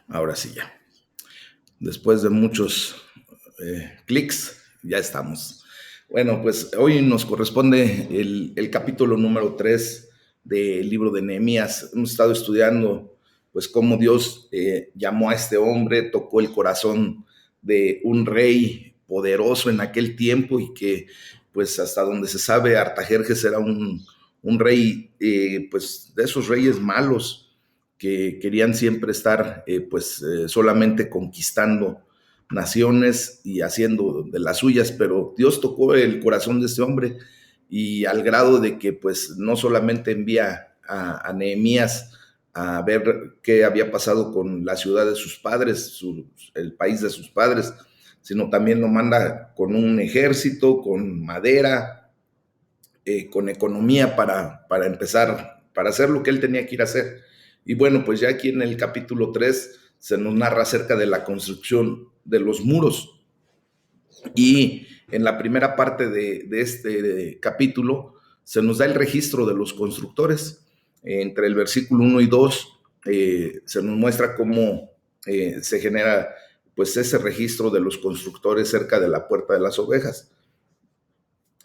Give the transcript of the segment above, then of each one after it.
Ahora sí ya. Después de muchos clics, ya estamos. Bueno, pues hoy nos corresponde el capítulo número 3 del libro de Nehemías. Hemos estado estudiando pues cómo Dios llamó a este hombre, tocó el corazón de un rey poderoso en aquel tiempo y que pues hasta donde se sabe Artajerjes era un rey pues de esos reyes malos que querían siempre estar solamente conquistando naciones y haciendo de las suyas, pero Dios tocó el corazón de este hombre y al grado de que pues no solamente envía a Nehemías a ver qué había pasado con la ciudad de sus padres, el país de sus padres, sino también lo manda con un ejército, con madera, con economía para empezar, para hacer lo que él tenía que ir a hacer. Y bueno, pues ya aquí en el capítulo 3 se nos narra acerca de la construcción de los muros. Y en la primera parte de este capítulo se nos da el registro de los constructores. Entre el versículo 1 y 2 se nos muestra cómo se genera pues ese registro de los constructores cerca de la puerta de las ovejas.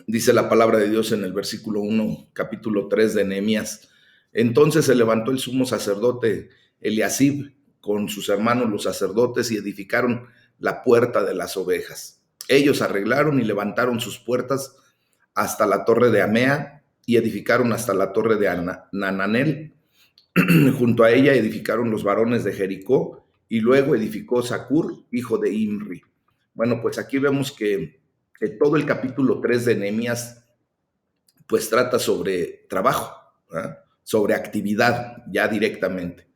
Dice la palabra de Dios en el versículo 1, capítulo 3 de Nehemías. Entonces se levantó el sumo sacerdote Eliasib con sus hermanos los sacerdotes y edificaron la puerta de las ovejas. Ellos arreglaron y levantaron sus puertas hasta la torre de Amea y edificaron hasta la torre de Nananel. Junto a ella edificaron los varones de Jericó y luego edificó Zacur, hijo de Imri. Bueno, pues aquí vemos que todo el capítulo 3 de Nehemías pues trata sobre trabajo, ¿eh? Sobre actividad ya directamente.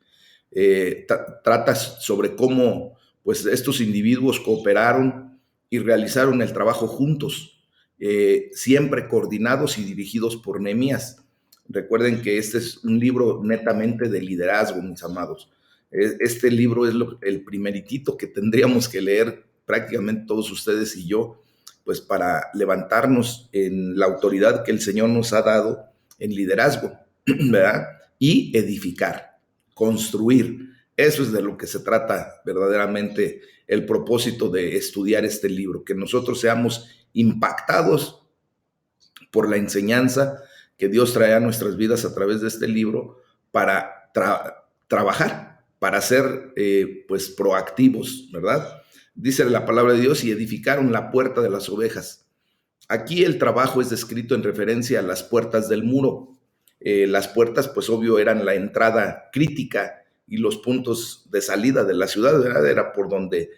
Trata sobre cómo pues estos individuos cooperaron y realizaron el trabajo juntos, siempre coordinados y dirigidos por Nehemías. Recuerden que este es un libro netamente de liderazgo, mis amados. Este libro es el primeritito que tendríamos que leer prácticamente todos ustedes y yo, pues para levantarnos en la autoridad que el Señor nos ha dado en liderazgo, ¿verdad? Y edificar, construir. Eso es de lo que se trata verdaderamente el propósito de estudiar este libro, que nosotros seamos impactados por la enseñanza que Dios trae a nuestras vidas a través de este libro para trabajar, para ser pues proactivos, ¿verdad? Dice la palabra de Dios, y edificaron la puerta de las ovejas. Aquí el trabajo es descrito en referencia a las puertas del muro. Las puertas, pues obvio, eran la entrada crítica y los puntos de salida de la ciudad, ¿verdad? Era por donde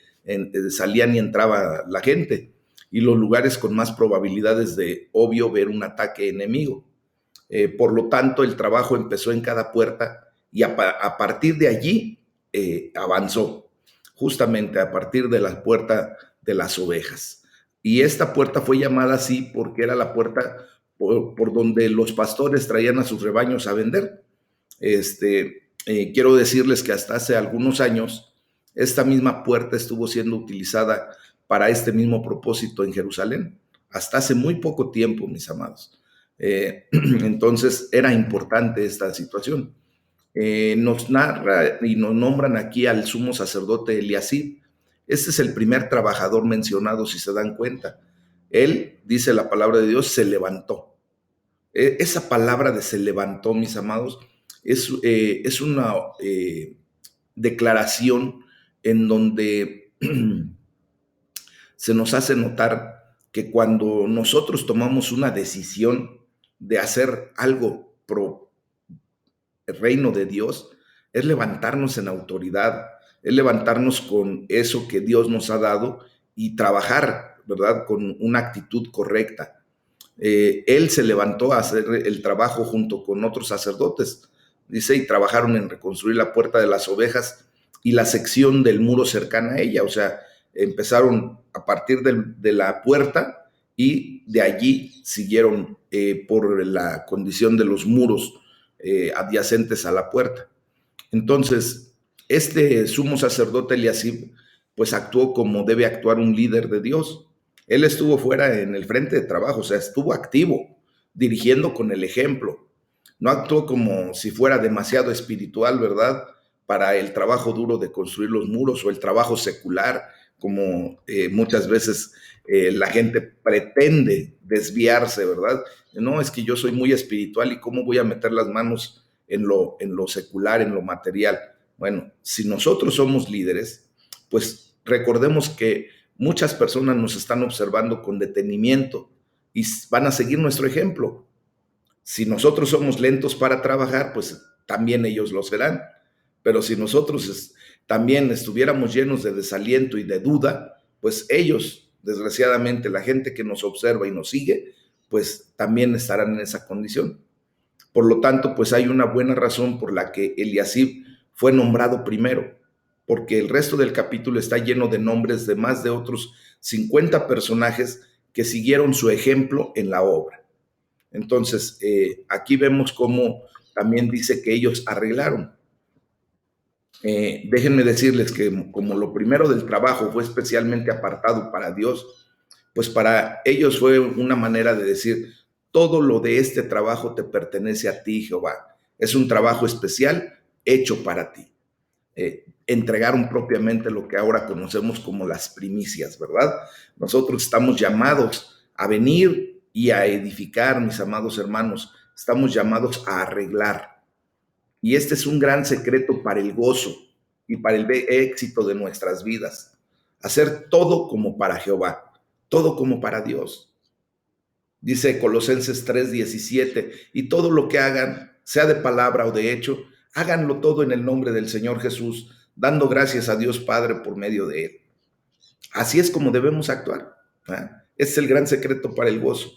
salían y entraba la gente, y los lugares con más probabilidades de, obvio, ver un ataque enemigo. Por lo tanto, el trabajo empezó en cada puerta y a partir de allí avanzó, justamente a partir de la puerta de las ovejas. Y esta puerta fue llamada así porque era la puerta por donde los pastores traían a sus rebaños a vender. Quiero decirles que hasta hace algunos años esta misma puerta estuvo siendo utilizada para este mismo propósito en Jerusalén, hasta hace muy poco tiempo, mis amados. Entonces era importante esta situación. Nos narra y nos nombran aquí al sumo sacerdote Eliasib. Este es el primer trabajador mencionado, si se dan cuenta. Él, dice la palabra de Dios, se levantó. Esa palabra de se levantó, mis amados, es una declaración en donde se nos hace notar que cuando nosotros tomamos una decisión de hacer algo pro el reino de Dios, es levantarnos en autoridad, es levantarnos con eso que Dios nos ha dado y trabajar, ¿verdad? Con una actitud correcta. Él se levantó a hacer el trabajo junto con otros sacerdotes, dice, y trabajaron en reconstruir la puerta de las ovejas y la sección del muro cercana a ella, o sea, empezaron a partir de la puerta y de allí siguieron por la condición de los muros adyacentes a la puerta. Entonces, este sumo sacerdote Eliasib, pues actuó como debe actuar un líder de Dios. Él estuvo fuera en el frente de trabajo, o sea, estuvo activo, dirigiendo con el ejemplo. No actuó como si fuera demasiado espiritual, ¿verdad? para el trabajo duro de construir los muros o el trabajo secular, como muchas veces la gente pretende desviarse, ¿verdad? No, es que yo soy muy espiritual y cómo voy a meter las manos en lo secular, en lo material. Bueno, si nosotros somos líderes, pues recordemos que muchas personas nos están observando con detenimiento y van a seguir nuestro ejemplo. Si nosotros somos lentos para trabajar, pues también ellos lo serán. Pero si nosotros también estuviéramos llenos de desaliento y de duda, pues ellos, desgraciadamente, la gente que nos observa y nos sigue, pues también estarán en esa condición. Por lo tanto, pues hay una buena razón por la que Eliasib fue nombrado primero, porque el resto del capítulo está lleno de nombres de más de otros 50 personajes que siguieron su ejemplo en la obra. Entonces, aquí vemos cómo también dice que ellos arreglaron. Déjenme decirles que como lo primero del trabajo fue especialmente apartado para Dios, pues para ellos fue una manera de decir, todo lo de este trabajo te pertenece a ti, Jehová. Es un trabajo especial hecho para ti. Entregaron propiamente lo que ahora conocemos como las primicias, ¿verdad? Nosotros estamos llamados a venir y a edificar, mis amados hermanos. Estamos llamados a arreglar. Y este es un gran secreto para el gozo y para el éxito de nuestras vidas. Hacer todo como para Jehová, todo como para Dios. Dice Colosenses 3:17, y todo lo que hagan, sea de palabra o de hecho, háganlo todo en el nombre del Señor Jesús, dando gracias a Dios Padre por medio de Él. Así es como debemos actuar. Es el gran secreto para el gozo.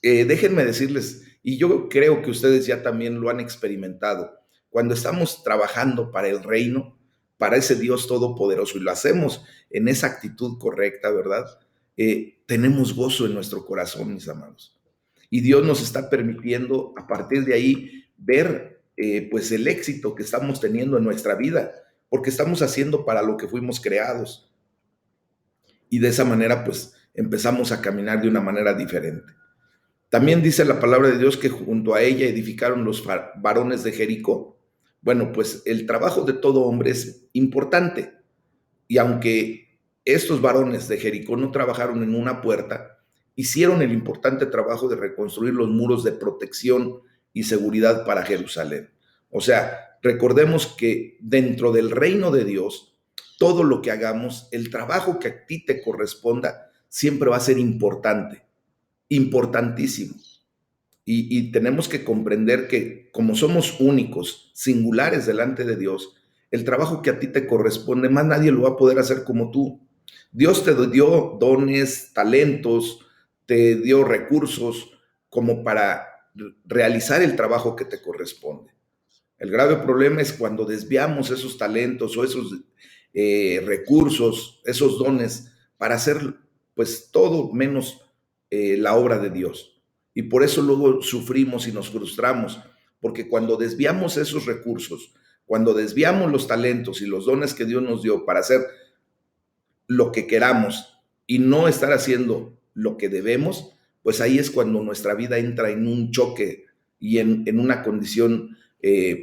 Déjenme decirles, y yo creo que ustedes ya también lo han experimentado, cuando estamos trabajando para el reino, para ese Dios todopoderoso, y lo hacemos en esa actitud correcta, ¿verdad? Tenemos gozo en nuestro corazón, mis amados. Y Dios nos está permitiendo a partir de ahí ver pues el éxito que estamos teniendo en nuestra vida, porque estamos haciendo para lo que fuimos creados. Y de esa manera pues empezamos a caminar de una manera diferente. También dice la palabra de Dios que junto a ella edificaron los varones de Jericó. Bueno, pues el trabajo de todo hombre es importante. Y aunque estos varones de Jericó no trabajaron en una puerta, hicieron el importante trabajo de reconstruir los muros de protección y seguridad para Jerusalén. O sea, recordemos que dentro del reino de Dios, todo lo que hagamos, el trabajo que a ti te corresponda, siempre va a ser importante, importantísimo. Y tenemos que comprender que como somos únicos, singulares delante de Dios, el trabajo que a ti te corresponde, más nadie lo va a poder hacer como tú. Dios te dio dones, talentos, te dio recursos como para realizar el trabajo que te corresponde. El grave problema es cuando desviamos esos talentos o esos recursos, esos dones, para hacer pues todo menos la obra de Dios. Y por eso luego sufrimos y nos frustramos, porque cuando desviamos esos recursos, cuando desviamos los talentos y los dones que Dios nos dio para hacer lo que queramos y no estar haciendo lo que debemos, pues ahí es cuando nuestra vida entra en un choque y en una condición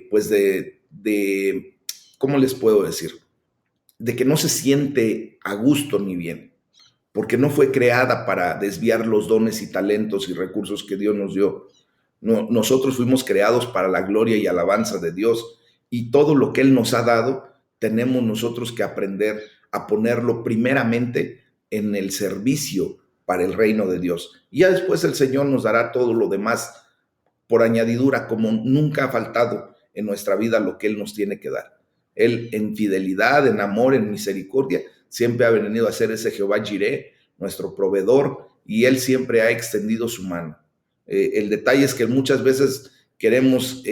pues de, ¿cómo les puedo decir? De que no se siente a gusto ni bien, porque no fue creada para desviar los dones y talentos y recursos que Dios nos dio. No, nosotros fuimos creados para la gloria y alabanza de Dios, y todo lo que Él nos ha dado, tenemos nosotros que aprender a ponerlo primeramente en el servicio para el reino de Dios. Y ya después el Señor nos dará todo lo demás por añadidura, como nunca ha faltado en nuestra vida lo que Él nos tiene que dar. Él en fidelidad, en amor, en misericordia, siempre ha venido a ser ese Jehová Jireh, nuestro proveedor, y Él siempre ha extendido su mano. El detalle es que muchas veces queremos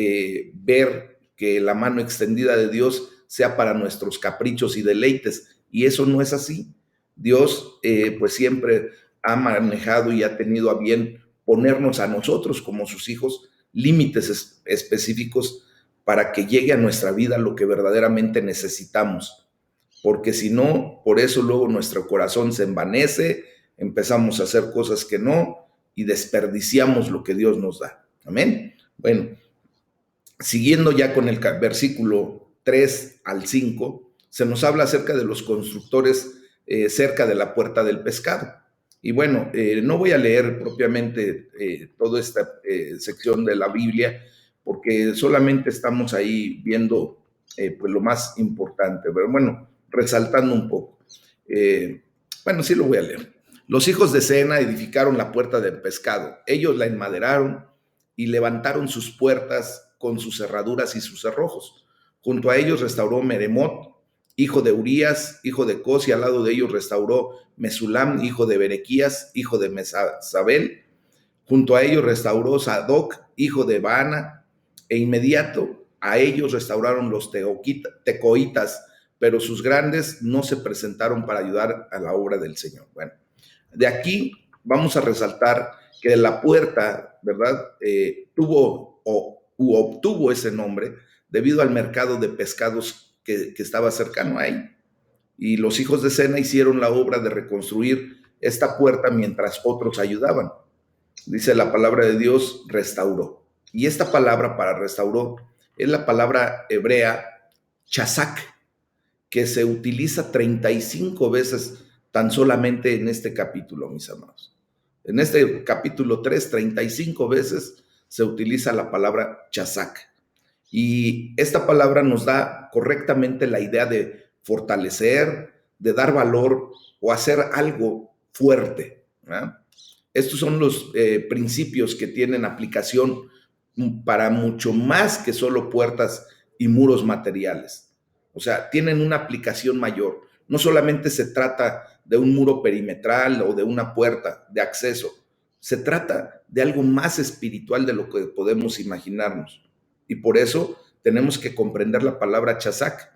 ver que la mano extendida de Dios sea para nuestros caprichos y deleites, y eso no es así. Dios pues siempre ha manejado y ha tenido a bien ponernos a nosotros como sus hijos límites específicos para que llegue a nuestra vida lo que verdaderamente necesitamos. Porque si no, por eso luego nuestro corazón se envanece, empezamos a hacer cosas que no y desperdiciamos lo que Dios nos da. Amén. Bueno, siguiendo ya con el versículo 3 al 5, se nos habla acerca de los constructores cerca de la puerta del pescado. Y bueno, no voy a leer propiamente toda esta sección de la Biblia, porque solamente estamos ahí viendo pues lo más importante, pero bueno, resaltando un poco. Bueno, sí lo voy a leer. Los hijos de Sena edificaron la puerta del pescado. Ellos la enmaderaron y levantaron sus puertas con sus cerraduras y sus cerrojos. Junto a ellos restauró Meremot, hijo de Urías, hijo de Cos, y al lado de ellos restauró Mesulam, hijo de Berequías, hijo de Mesabel. Junto a ellos restauró Sadoc, hijo de Baana, e inmediato a ellos restauraron los tecoitas, pero sus grandes no se presentaron para ayudar a la obra del Señor. Bueno, de aquí vamos a resaltar que la puerta, ¿verdad? Tuvo u obtuvo ese nombre debido al mercado de pescados que estaba cercano a él. Y los hijos de Sena hicieron la obra de reconstruir esta puerta mientras otros ayudaban. Dice la palabra de Dios, restauró. Y esta palabra para restauró es la palabra hebrea chazak, que se utiliza 35 veces tan solamente en este capítulo, mis amados. En este capítulo 3, 35 veces se utiliza la palabra chazak. Y esta palabra nos da correctamente la idea de fortalecer, de dar valor o hacer algo fuerte, ¿verdad? Estos son los principios que tienen aplicación para mucho más que solo puertas y muros materiales. O sea, tienen una aplicación mayor. No solamente se trata de un muro perimetral o de una puerta de acceso. Se trata de algo más espiritual de lo que podemos imaginarnos. Y por eso tenemos que comprender la palabra chazak,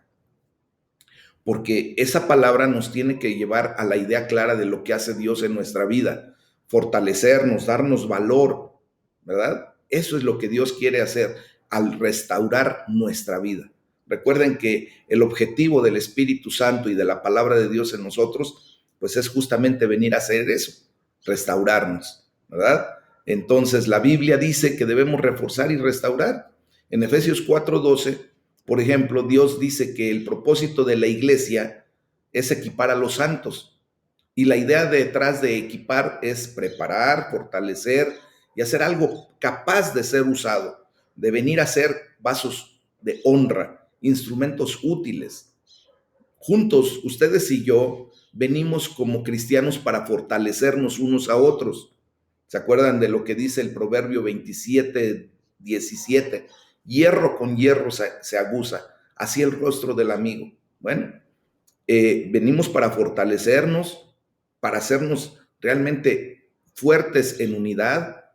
porque esa palabra nos tiene que llevar a la idea clara de lo que hace Dios en nuestra vida, fortalecernos, darnos valor, ¿verdad? Eso es lo que Dios quiere hacer al restaurar nuestra vida. Recuerden que el objetivo del Espíritu Santo y de la palabra de Dios en nosotros, pues es justamente venir a hacer eso, restaurarnos, ¿verdad? Entonces la Biblia dice que debemos reforzar y restaurar. En Efesios 4:12, por ejemplo, Dios dice que el propósito de la iglesia es equipar a los santos. Y la idea detrás de equipar es preparar, fortalecer y hacer algo capaz de ser usado, de venir a ser vasos de honra, instrumentos útiles. Juntos, ustedes y yo, venimos como cristianos para fortalecernos unos a otros. ¿Se acuerdan de lo que dice el Proverbio 27:17? Hierro con hierro se aguza, así el rostro del amigo. Bueno, venimos para fortalecernos, para hacernos realmente fuertes en unidad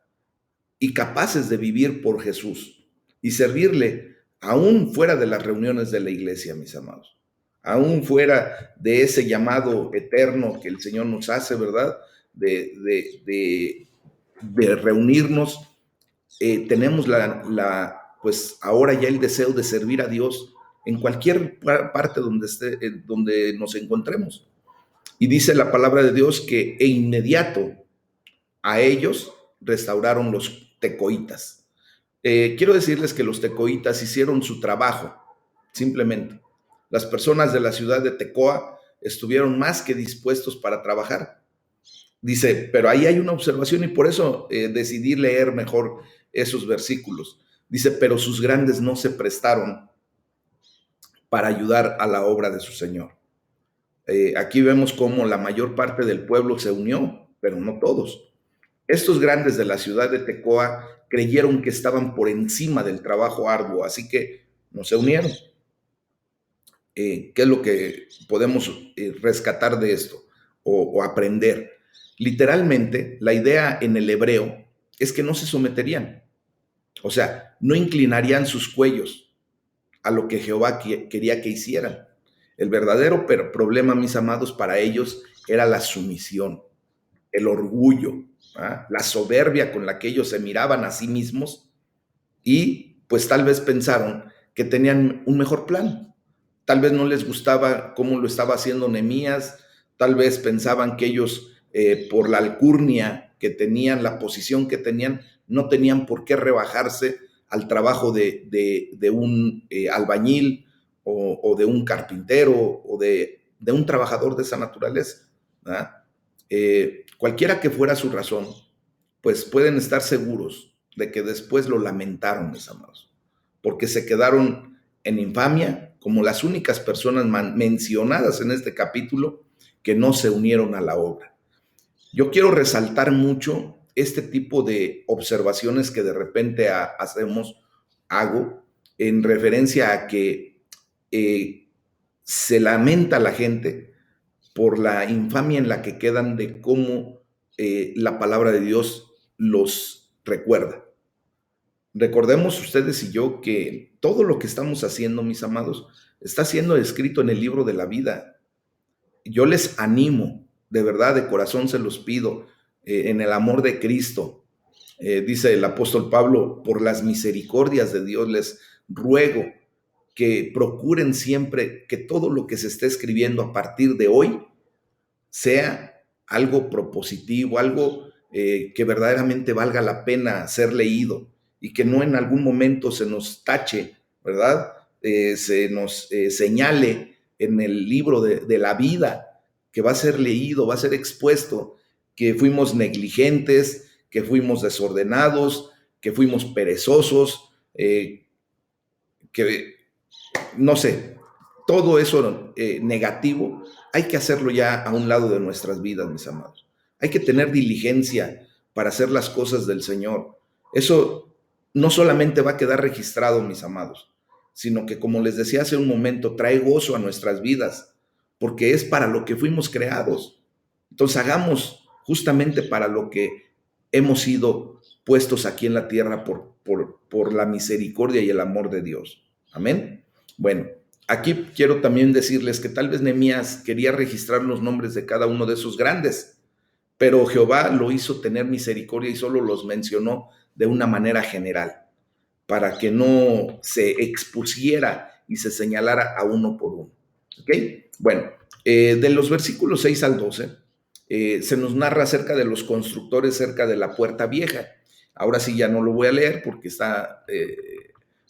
y capaces de vivir por Jesús y servirle aún fuera de las reuniones de la iglesia, mis amados, aún fuera de ese llamado eterno que el Señor nos hace, ¿verdad? De reunirnos, tenemos pues ahora ya el deseo de servir a Dios en cualquier parte donde nos encontremos. Y dice la palabra de Dios que inmediato a ellos restauraron los tecoitas. Quiero decirles que los tecoitas hicieron su trabajo, simplemente. Las personas de la ciudad de Tecoa estuvieron más que dispuestos para trabajar. Dice, pero ahí hay una observación y por eso decidí leer mejor esos versículos. Dice, pero sus grandes no se prestaron para ayudar a la obra de su Señor. Aquí vemos cómo la mayor parte del pueblo se unió, pero no todos. Estos grandes de la ciudad de Tecoa creyeron que estaban por encima del trabajo arduo, así que no se unieron. ¿Qué es lo que podemos rescatar de esto o aprender? Literalmente, la idea en el hebreo es que no se someterían, o sea, no inclinarían sus cuellos a lo que Jehová quería que hicieran. El verdadero problema, mis amados, para ellos era la sumisión, el orgullo, la soberbia con la que ellos se miraban a sí mismos y pues tal vez pensaron que tenían un mejor plan. Tal vez no les gustaba cómo lo estaba haciendo Nehemías, tal vez pensaban que ellos por la alcurnia que tenían, la posición que tenían, no tenían por qué rebajarse al trabajo de un albañil o de un carpintero o de un trabajador de esa naturaleza, ¿verdad? Cualquiera que fuera su razón, pues pueden estar seguros de que después lo lamentaron, mis amados, porque se quedaron en infamia como las únicas personas mencionadas en este capítulo que no se unieron a la obra. Yo quiero resaltar mucho este tipo de observaciones que de repente hago en referencia a que se lamenta la gente por la infamia en la que quedan de cómo la palabra de Dios los recuerda. Recordemos ustedes y yo que todo lo que estamos haciendo, mis amados, está siendo escrito en el libro de la vida. Yo les animo, de verdad, de corazón se los pido, en el amor de Cristo. Dice el apóstol Pablo, por las misericordias de Dios les ruego que procuren siempre que todo lo que se esté escribiendo a partir de hoy sea algo propositivo, algo que verdaderamente valga la pena ser leído y que no en algún momento se nos tache, ¿verdad? Se nos señale en el libro de la vida que va a ser leído, va a ser expuesto, que fuimos negligentes, que fuimos desordenados, que fuimos perezosos, que no sé, todo eso negativo, hay que hacerlo ya a un lado de nuestras vidas, mis amados. Hay que tener diligencia para hacer las cosas del Señor. Eso no solamente va a quedar registrado, mis amados, sino que, como les decía hace un momento, trae gozo a nuestras vidas, porque es para lo que fuimos creados. Entonces hagamos justamente para lo que hemos sido puestos aquí en la tierra por la misericordia y el amor de Dios. Amén. Bueno, aquí quiero también decirles que tal vez Nehemías quería registrar los nombres de cada uno de esos grandes, pero Jehová lo hizo tener misericordia y solo los mencionó de una manera general, para que no se expusiera y se señalara a uno por uno. ¿Ok? Bueno, de los versículos 6 al 12, se nos narra acerca de los constructores cerca de la puerta vieja. Ahora sí ya no lo voy a leer porque está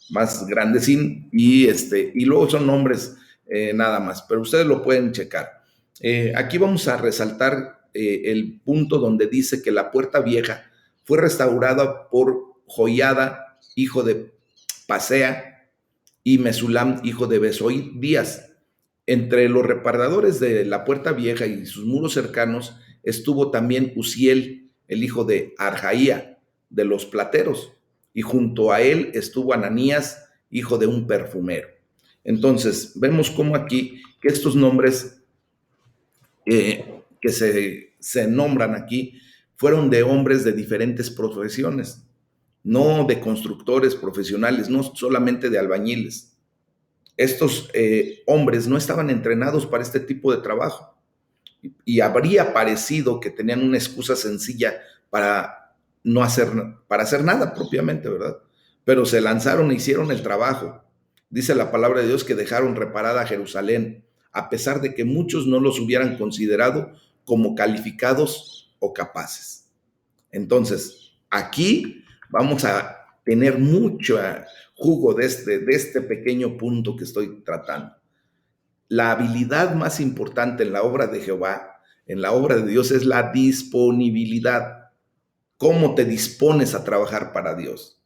más grandecín y luego son nombres nada más, pero ustedes lo pueden checar. Aquí vamos a resaltar el punto donde dice que la puerta vieja fue restaurada por Joiada, hijo de Pasea, y Mesulam, hijo de Besoí Díaz. Entre los reparadores de la puerta vieja y sus muros cercanos estuvo también Uziel, el hijo de Arjaía, de los plateros, y junto a él estuvo Ananías, hijo de un perfumero. Entonces, vemos cómo aquí que estos nombres que se nombran aquí fueron de hombres de diferentes profesiones, no de constructores profesionales, no solamente de albañiles. Estos hombres no estaban entrenados para este tipo de trabajo y habría parecido que tenían una excusa sencilla para no hacer, para hacer nada propiamente, ¿verdad? Pero se lanzaron e hicieron el trabajo. Dice la palabra de Dios que dejaron reparada Jerusalén, a pesar de que muchos no los hubieran considerado como calificados o capaces. Entonces, aquí vamos a tener mucho jugo de este pequeño punto que estoy tratando. La habilidad más importante en la obra de Jehová, en la obra de Dios, es la disponibilidad. ¿Cómo te dispones a trabajar para Dios?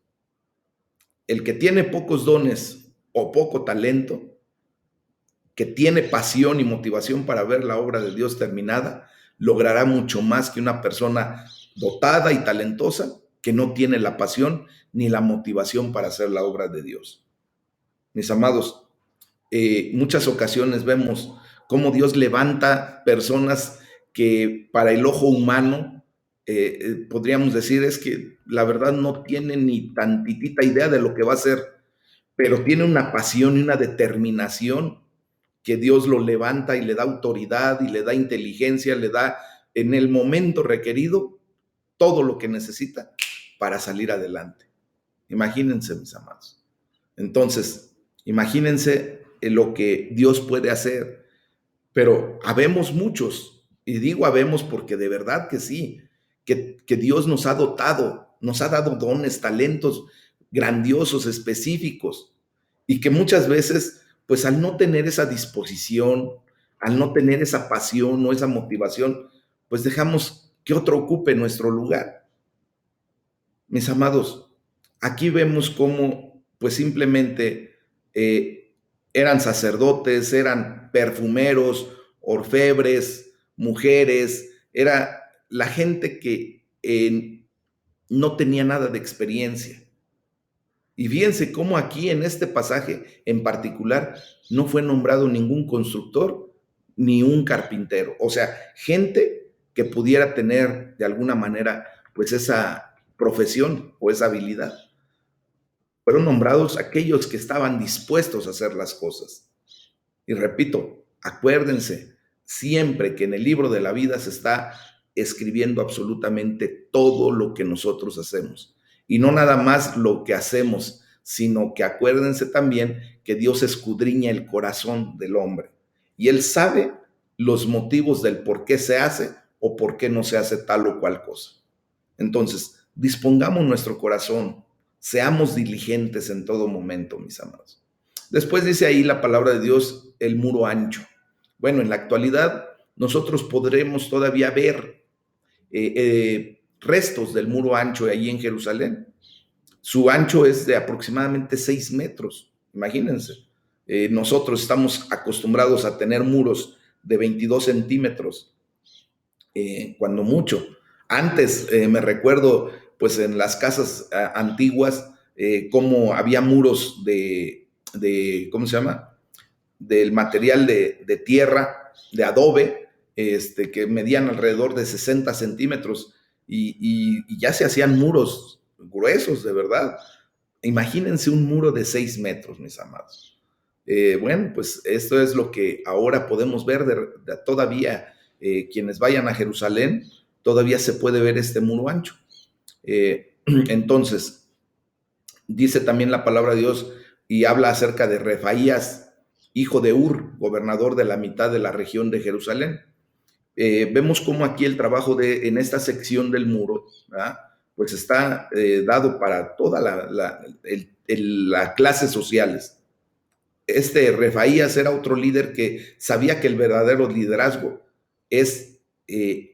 El que tiene pocos dones o poco talento, que tiene pasión y motivación para ver la obra de Dios terminada, logrará mucho más que una persona dotada y talentosa que no tiene la pasión ni la motivación para hacer la obra de Dios. Mis amados, muchas ocasiones vemos cómo Dios levanta personas que para el ojo humano podríamos decir es que la verdad no tienen ni tantitita idea de lo que va a hacer, pero tiene una pasión y una determinación que Dios lo levanta y le da autoridad y le da inteligencia, le da en el momento requerido todo lo que necesita para salir adelante. Imagínense, mis amados. Entonces, imagínense lo que Dios puede hacer, pero habemos muchos, y digo habemos porque de verdad que sí, que Dios nos ha dotado, nos ha dado dones, talentos grandiosos, específicos, y que muchas veces pues al no tener esa disposición, al no tener esa pasión o esa motivación, pues dejamos que otro ocupe nuestro lugar. Mis amados, aquí vemos cómo pues simplemente eran sacerdotes, eran perfumeros, orfebres, mujeres, era la gente que no tenía nada de experiencia. Y fíjense cómo aquí en este pasaje en particular no fue nombrado ningún constructor ni un carpintero. O sea, gente que pudiera tener de alguna manera pues esa profesión o esa habilidad. Fueron nombrados aquellos que estaban dispuestos a hacer las cosas. Y repito, acuérdense siempre que en el libro de la vida se está escribiendo absolutamente todo lo que nosotros hacemos. Y no nada más lo que hacemos, sino que acuérdense también que Dios escudriña el corazón del hombre. Y Él sabe los motivos del por qué se hace o por qué no se hace tal o cual cosa. Entonces, dispongamos nuestro corazón, seamos diligentes en todo momento, mis amados. Después dice ahí la palabra de Dios, el muro ancho. Bueno, en la actualidad nosotros podremos todavía ver restos del muro ancho ahí en Jerusalén. Su ancho es de aproximadamente 6 metros, imagínense. Nosotros estamos acostumbrados a tener muros de 22 centímetros, cuando mucho. Antes me recuerdo, pues en las casas antiguas, cómo había muros ¿cómo se llama? Del material de tierra, de adobe, que medían alrededor de 60 centímetros y ya se hacían muros gruesos, de verdad. Imagínense un muro de 6 metros, mis amados. Bueno, pues esto es lo que ahora podemos ver todavía. Quienes vayan a Jerusalén, todavía se puede ver este muro ancho. Entonces, dice también la palabra de Dios y habla acerca de Refaías, hijo de Ur, gobernador de la mitad de la región de Jerusalén. Vemos cómo aquí el trabajo en esta sección del muro, ¿verdad? Pues está dado para toda la clases sociales. Este Refaías era otro líder que sabía que el verdadero liderazgo es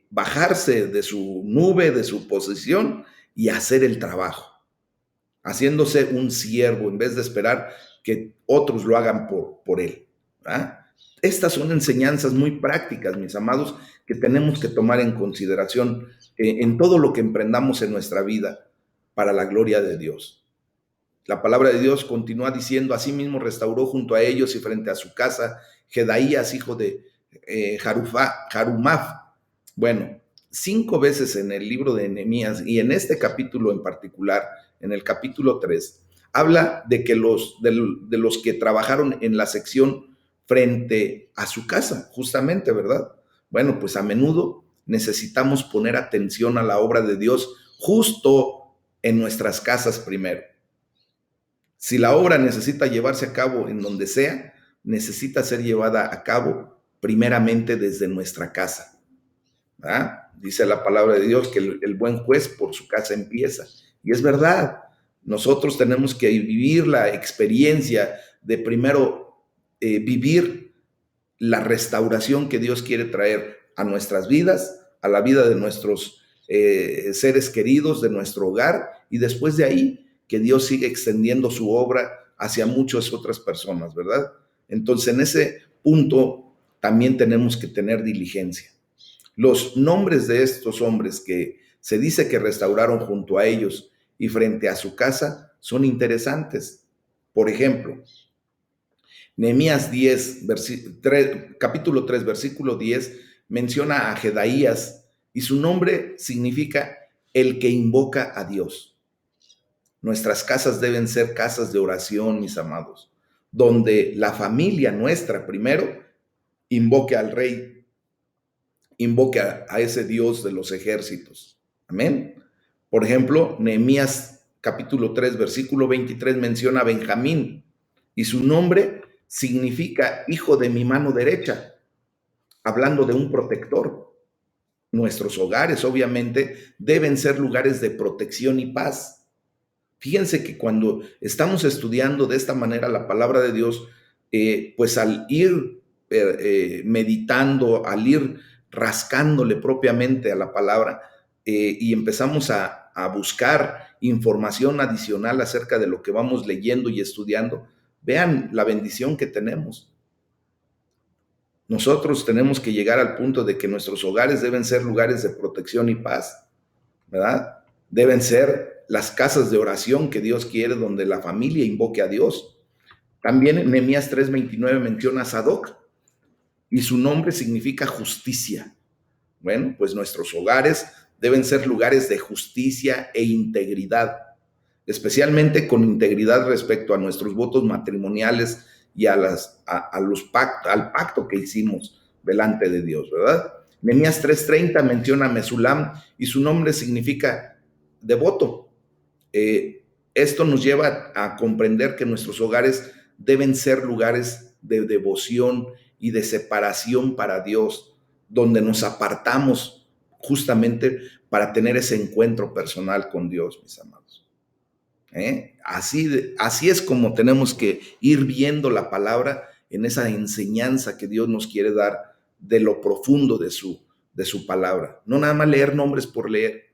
bajarse de su nube, de su posición y hacer el trabajo, haciéndose un siervo en vez de esperar que otros lo hagan por él. ¿Verdad? Estas son enseñanzas muy prácticas, mis amados, que tenemos que tomar en consideración en todo lo que emprendamos en nuestra vida para la gloria de Dios. La palabra de Dios continúa diciendo, asimismo restauró junto a ellos y frente a su casa Jedaías, hijo de Jarumaf. Bueno, 5 veces en el libro de Nehemías y en este capítulo en particular, en el capítulo 3, habla de que de los que trabajaron en la sección frente a su casa, justamente, ¿verdad? Bueno, pues a menudo necesitamos poner atención a la obra de Dios justo en nuestras casas primero. Si la obra necesita llevarse a cabo en donde sea, necesita ser llevada a cabo primeramente desde nuestra casa. ¿Ah? Dice la palabra de Dios que el buen juez por su casa empieza. Y es verdad, nosotros tenemos que vivir la experiencia de primero vivir la restauración que Dios quiere traer a nuestras vidas, a la vida de nuestros seres queridos, de nuestro hogar, y después de ahí que Dios sigue extendiendo su obra hacia muchas otras personas, ¿verdad? Entonces, en ese punto también tenemos que tener diligencia. Los nombres de estos hombres que se dice que restauraron junto a ellos y frente a su casa son interesantes. Por ejemplo, Nehemías 10, capítulo 3, versículo 10, menciona a Jedaías y su nombre significa el que invoca a Dios. Nuestras casas deben ser casas de oración, mis amados, donde la familia nuestra primero invoque al Rey, invoque a ese Dios de los ejércitos. Amén. Por ejemplo, Nehemías capítulo 3, versículo 23 menciona a Benjamín y su nombre significa hijo de mi mano derecha, hablando de un protector. Nuestros hogares, obviamente, deben ser lugares de protección y paz. Fíjense que cuando estamos estudiando de esta manera la palabra de Dios, pues al ir meditando, al ir rascándole propiamente a la palabra, y empezamos a buscar información adicional acerca de lo que vamos leyendo y estudiando, vean la bendición que tenemos. Nosotros tenemos que llegar al punto de que nuestros hogares deben ser lugares de protección y paz, ¿verdad? Deben ser las casas de oración que Dios quiere, donde la familia invoque a Dios. También en Nehemías 3:29 menciona a Sadoc, y su nombre significa justicia. Bueno, pues nuestros hogares deben ser lugares de justicia e integridad, especialmente con integridad respecto a nuestros votos matrimoniales y al pacto que hicimos delante de Dios, ¿verdad? Nehemías 3:30 menciona a Mesulam y su nombre significa devoto. Esto nos lleva a comprender que nuestros hogares deben ser lugares de devoción y de separación para Dios, donde nos apartamos justamente para tener ese encuentro personal con Dios, mis amados. Así es como tenemos que ir viendo la palabra en esa enseñanza que Dios nos quiere dar de lo profundo de su palabra. No nada más leer nombres por leer.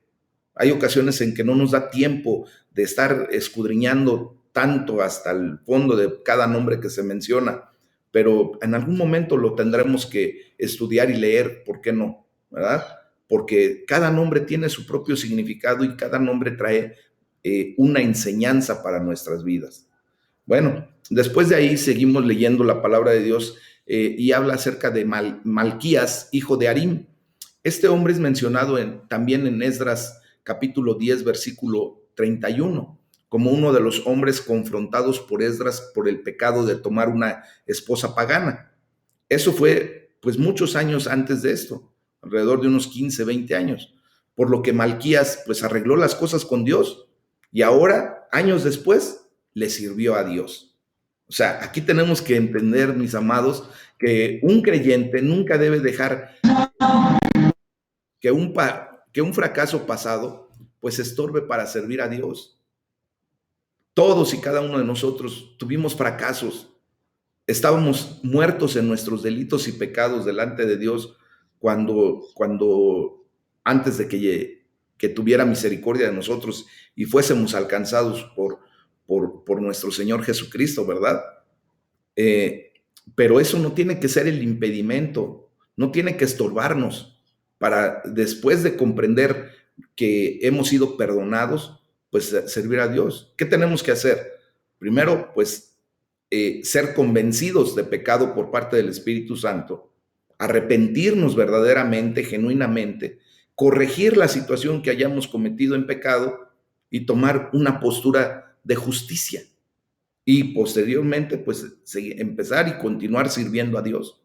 Hay ocasiones en que no nos da tiempo de estar escudriñando tanto hasta el fondo de cada nombre que se menciona, pero en algún momento lo tendremos que estudiar y leer, ¿por qué no? ¿Verdad? Porque cada nombre tiene su propio significado y cada nombre trae una enseñanza para nuestras vidas. Bueno, después de ahí seguimos leyendo la palabra de Dios y habla acerca de Malquías, hijo de Harim. Este hombre es mencionado también en Esdras capítulo 10, versículo 31, como uno de los hombres confrontados por Esdras por el pecado de tomar una esposa pagana. Eso fue pues muchos años antes de esto, alrededor de unos 15, 20 años, por lo que Malquías pues arregló las cosas con Dios y ahora, años después, le sirvió a Dios. O sea, aquí tenemos que entender, mis amados, que un creyente nunca debe dejar que un fracaso pasado pues estorbe para servir a Dios. Todos y cada uno de nosotros tuvimos fracasos. Estábamos muertos en nuestros delitos y pecados delante de Dios cuando antes de que tuviera misericordia de nosotros y fuésemos alcanzados por nuestro Señor Jesucristo, ¿verdad? Pero eso no tiene que ser el impedimento, no tiene que estorbarnos para después de comprender que hemos sido perdonados, pues servir a Dios. ¿Qué tenemos que hacer? Primero, pues ser convencidos de pecado por parte del Espíritu Santo, arrepentirnos verdaderamente, genuinamente, corregir la situación que hayamos cometido en pecado y tomar una postura de justicia. Y posteriormente, pues empezar y continuar sirviendo a Dios.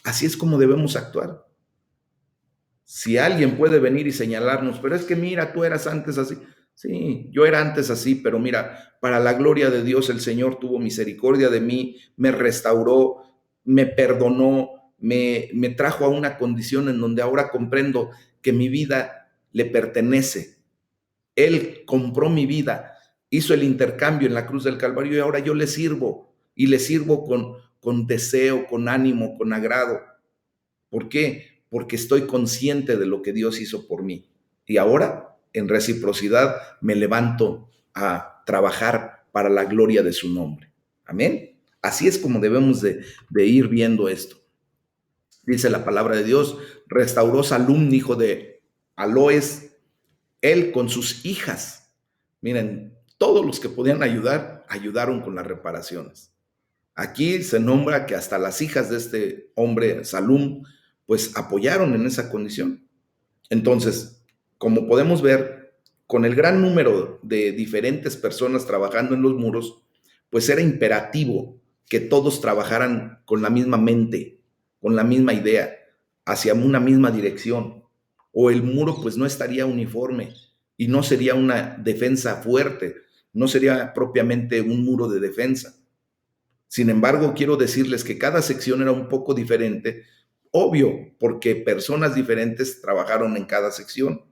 Así es como debemos actuar. Si alguien puede venir y señalarnos, pero es que mira, tú eras antes así. Sí, yo era antes así, pero mira, para la gloria de Dios el Señor tuvo misericordia de mí, me restauró, me perdonó, me trajo a una condición en donde ahora comprendo que mi vida le pertenece. Él compró mi vida, hizo el intercambio en la cruz del Calvario y ahora yo le sirvo y le sirvo con deseo, con ánimo, con agrado. ¿Por qué? Porque estoy consciente de lo que Dios hizo por mí. Y ahora, en reciprocidad, me levanto a trabajar para la gloria de su nombre. Amén. Así es como debemos de ir viendo esto. Dice la palabra de Dios, restauró Salum, hijo de Aloes, él con sus hijas. Miren, todos los que podían ayudar, ayudaron con las reparaciones. Aquí se nombra que hasta las hijas de este hombre, Salum, pues apoyaron en esa condición. Entonces, como podemos ver, con el gran número de diferentes personas trabajando en los muros, pues era imperativo que todos trabajaran con la misma mente, con la misma idea, hacia una misma dirección, o el muro pues no estaría uniforme y no sería una defensa fuerte, no sería propiamente un muro de defensa. Sin embargo, quiero decirles que cada sección era un poco diferente, obvio, porque personas diferentes trabajaron en cada sección.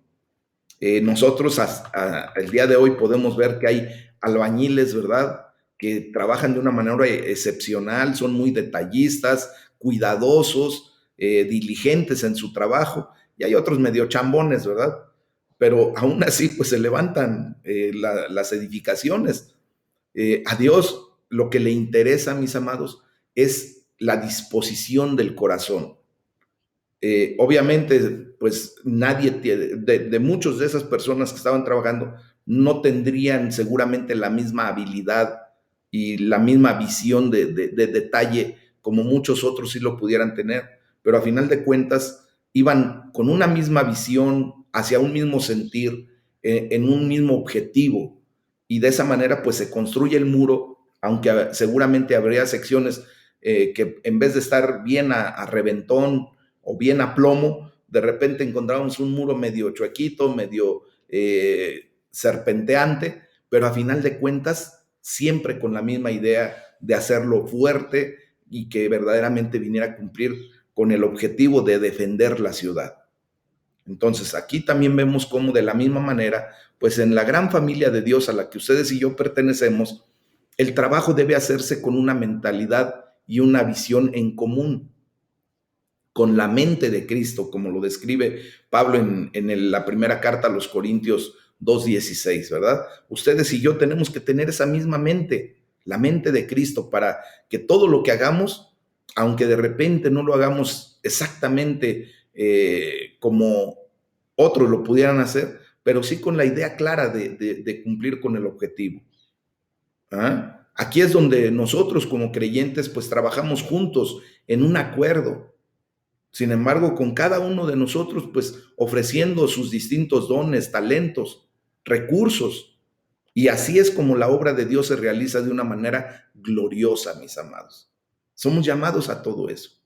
Nosotros el día de hoy podemos ver que hay albañiles, ¿verdad? que trabajan de una manera excepcional, son muy detallistas, cuidadosos, diligentes en su trabajo, y hay otros medio chambones, ¿verdad? Pero aún así, pues se levantan las edificaciones. A Dios lo que le interesa, mis amados, es la disposición del corazón. Obviamente, pues nadie, de muchos de esas personas que estaban trabajando, no tendrían seguramente la misma habilidad y la misma visión de detalle como muchos otros sí lo pudieran tener, pero a final de cuentas iban con una misma visión, hacia un mismo sentir, en un mismo objetivo, y de esa manera pues se construye el muro, aunque seguramente habría secciones que en vez de estar bien a reventón, o bien a plomo, de repente encontramos un muro medio chuequito, medio serpenteante, pero a final de cuentas siempre con la misma idea de hacerlo fuerte y que verdaderamente viniera a cumplir con el objetivo de defender la ciudad. Entonces aquí también vemos cómo de la misma manera, pues en la gran familia de Dios a la que ustedes y yo pertenecemos, el trabajo debe hacerse con una mentalidad y una visión en común, con la mente de Cristo, como lo describe Pablo en la primera carta a los Corintios 2:16, ¿verdad? Ustedes y yo tenemos que tener esa misma mente, la mente de Cristo, para que todo lo que hagamos, aunque de repente no lo hagamos exactamente como otros lo pudieran hacer, pero sí con la idea clara de cumplir con el objetivo. ¿Ah? Aquí es donde nosotros como creyentes pues trabajamos juntos en un acuerdo. Sin embargo, con cada uno de nosotros, pues ofreciendo sus distintos dones, talentos, recursos. Y así es como la obra de Dios se realiza de una manera gloriosa, mis amados. Somos llamados a todo eso.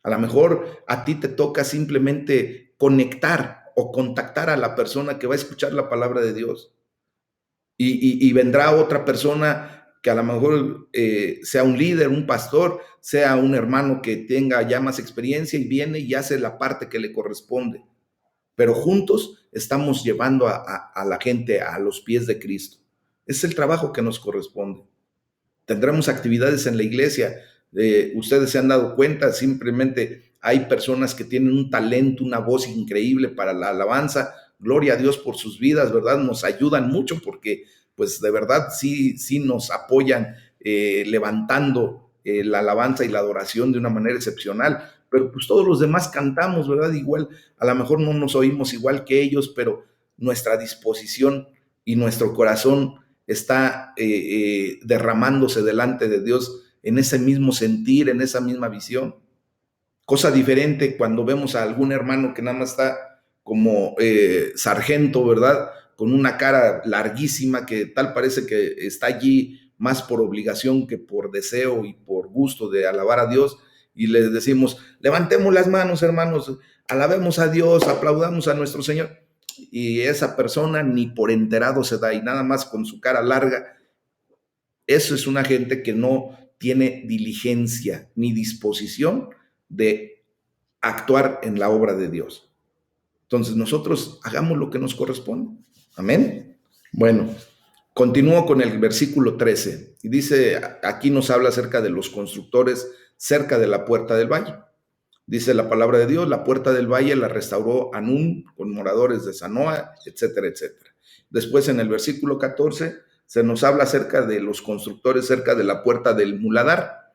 A lo mejor a ti te toca simplemente conectar o contactar a la persona que va a escuchar la palabra de Dios. Y vendrá otra persona que a lo mejor sea un líder, un pastor, sea un hermano que tenga ya más experiencia y viene y hace la parte que le corresponde. Pero juntos estamos llevando a la gente a los pies de Cristo. Es el trabajo que nos corresponde. Tendremos actividades en la iglesia. Ustedes se han dado cuenta, simplemente hay personas que tienen un talento, una voz increíble para la alabanza. Gloria a Dios por sus vidas, ¿verdad? Nos ayudan mucho porque, pues, de verdad sí, sí nos apoyan levantando la alabanza y la adoración de una manera excepcional. Pero pues todos los demás cantamos, ¿verdad? Igual, a lo mejor no nos oímos igual que ellos, pero nuestra disposición y nuestro corazón está derramándose delante de Dios en ese mismo sentir, en esa misma visión. Cosa diferente cuando vemos a algún hermano que nada más está como sargento, ¿verdad? Con una cara larguísima que tal parece que está allí más por obligación que por deseo y por gusto de alabar a Dios. Y les decimos, levantemos las manos, hermanos, alabemos a Dios, aplaudamos a nuestro Señor. Y esa persona ni por enterado se da y nada más con su cara larga. Eso es una gente que no tiene diligencia ni disposición de actuar en la obra de Dios. Entonces nosotros hagamos lo que nos corresponde. Amén. Bueno, continúo con el versículo 13 y dice, aquí nos habla acerca de los constructores cerca de la puerta del valle. Dice la palabra de Dios, la puerta del valle la restauró Anún con moradores de Zanoa, etcétera, etcétera. Después en el versículo 14 se nos habla acerca de los constructores cerca de la puerta del muladar.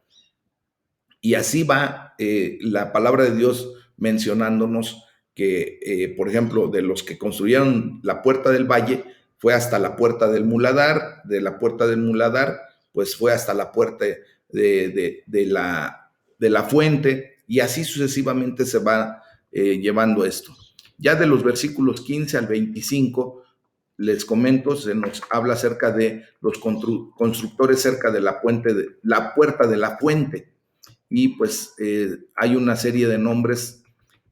Y así va la palabra de Dios mencionándonos que, por ejemplo, de los que construyeron la puerta del valle, fue hasta la puerta del muladar, de la puerta del muladar, pues fue hasta la puerta de la fuente, y así sucesivamente se va llevando esto. Ya de los versículos 15 al 25, les comento, se nos habla acerca de los constructores cerca de la puerta de la fuente. Y pues hay una serie de nombres,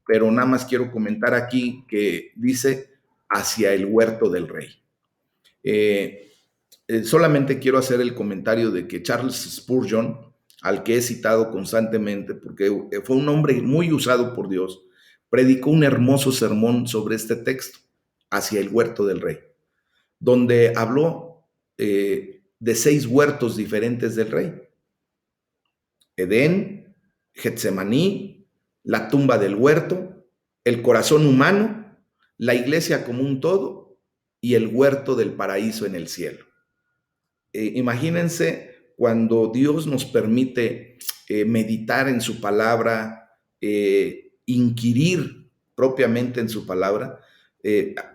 pero nada más quiero comentar aquí que dice hacia el huerto del rey. Solamente quiero hacer el comentario de que Charles Spurgeon, al que he citado constantemente, porque fue un hombre muy usado por Dios, predicó un hermoso sermón sobre este texto, hacia el huerto del rey, donde habló de 6 huertos diferentes del rey: Edén, Getsemaní, la tumba del huerto, el corazón humano, la iglesia como un todo y el huerto del paraíso en el cielo. Imagínense cuando Dios nos permite meditar en su palabra, inquirir propiamente en su palabra.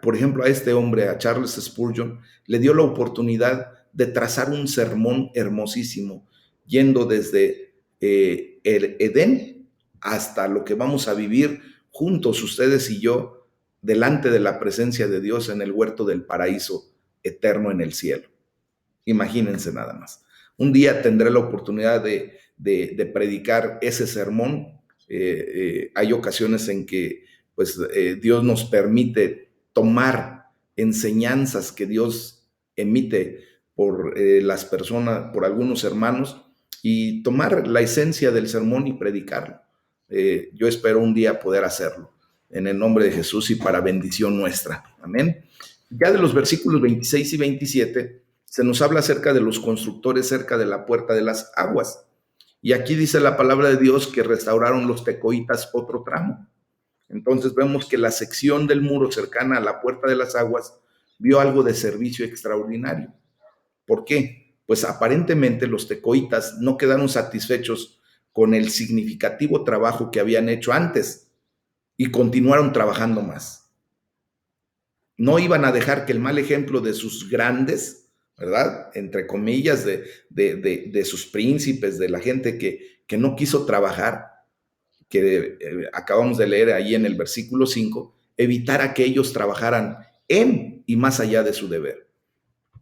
Por ejemplo, a este hombre, a Charles Spurgeon, le dio la oportunidad de trazar un sermón hermosísimo, yendo desde el Edén hasta lo que vamos a vivir juntos, ustedes y yo, delante de la presencia de Dios en el huerto del paraíso eterno en el cielo. Imagínense nada más. Un día tendré la oportunidad de predicar ese sermón. Hay ocasiones en que pues, Dios nos permite tomar enseñanzas que Dios emite por las personas, por algunos hermanos, y tomar la esencia del sermón y predicarlo. Yo espero un día poder hacerlo en el nombre de Jesús y para bendición nuestra. Amén. Ya de los versículos 26 y 27 se nos habla acerca de los constructores cerca de la puerta de las aguas. Y aquí dice la palabra de Dios que restauraron los tecoitas otro tramo. Entonces vemos que la sección del muro cercana a la puerta de las aguas vio algo de servicio extraordinario. ¿Por qué? Pues aparentemente los tecoitas no quedaron satisfechos con el significativo trabajo que habían hecho antes y continuaron trabajando más. No iban a dejar que el mal ejemplo de sus grandes, ¿verdad? Entre comillas, de sus príncipes, de la gente que no quiso trabajar, que acabamos de leer ahí en el versículo 5, evitara que ellos trabajaran en y más allá de su deber.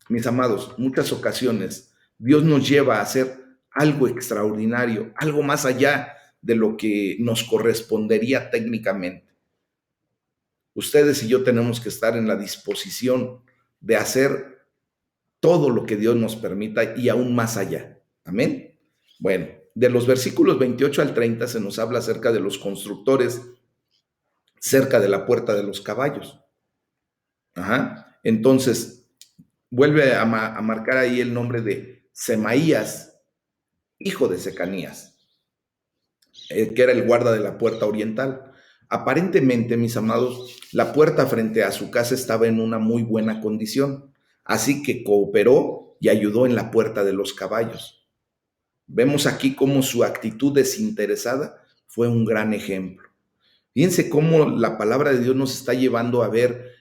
Mis amados, muchas ocasiones Dios nos lleva a hacer algo extraordinario, algo más allá de lo que nos correspondería técnicamente. Ustedes y yo tenemos que estar en la disposición de hacer todo lo que Dios nos permita y aún más allá. Amén. Bueno, de los versículos 28 al 30 se nos habla acerca de los constructores cerca de la puerta de los caballos. Ajá. Entonces, vuelve a marcar ahí el nombre de Semaías, hijo de Secanías, que era el guarda de la puerta oriental. Aparentemente, mis amados, la puerta frente a su casa estaba en una muy buena condición, así que cooperó y ayudó en la puerta de los caballos. Vemos aquí cómo su actitud desinteresada fue un gran ejemplo. Fíjense cómo la palabra de Dios nos está llevando a ver